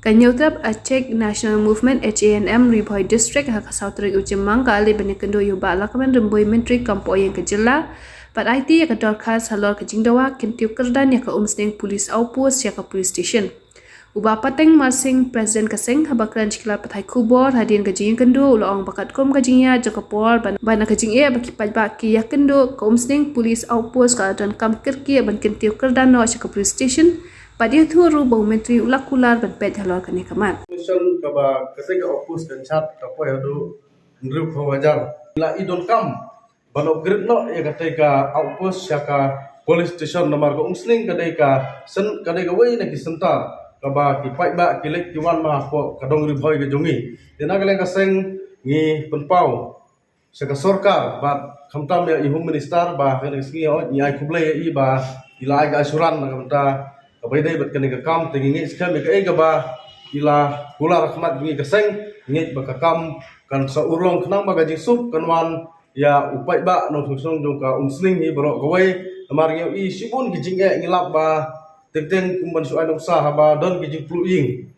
Kanyotap Aceh National Movement HANM Riboy District hak Sautrik Ujemang kali benikendo yuba lakaman remboi menteri kampo yang kejela pat IT ya kedorkar salor kejingdawa kintiu kerdan ya ke umsning polis outpost ya ke police station. Uba pateng masing presiden keseng habakran cikla patai kubor hadian kejing kendo ulang bakat kom kejingnya jakapor bana kejing ia bakipat baki ya kendo ke umsning police outpost dan kam kirki ban kintiu kerdan no ya ke police station. Pada itu bau menteri ulak kular berpet halal kene kamat. Mission kaba ketika opus dan chat kapo ya do ndru wajar la idon kam bano gridno ya ketika opus ya ka police station nomor ko umsling ketika sen ketika wei na kisenta kaba ki pai ba ki lek ki wan ma ko kadong ri boy ke jongi dina kalen ka seng ngi penpau saka sorkar ba khamtam ya ihum minister ba kene singi o ni ai kuble ya i ba ila ga asuran na kamta kabai dai bat kene ka kam tingi skam ka e ba ila gula rahmat bungi keseng ngit baka kam kan sa urlong kenang baga jisup kanwan ya upai ba no thusong jong ka umsling hi bro gawai amar ngeu i sibun gijing e ngilap ba teng kumban su anong sa ba don gijing pluing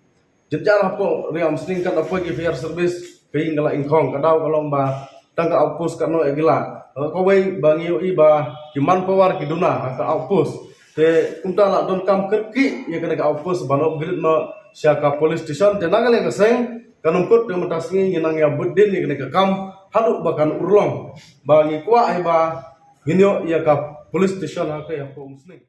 jenjar hapo ri umsling kan apa gi fire service kai ngala ingkong kadau kalong ba tangka outpost kan no e gila gawai ba ngeu i ba kiman power kiduna ka outpost te kumta la don kam kerki ya kena ka outpost banok grid no siaka police station tenang le keseng kanungkut de matasngi nginang ya budin ni kena kam halu bakan urlong bangi kwa ai ba ginyo ya ka police station ha ka ya ko musling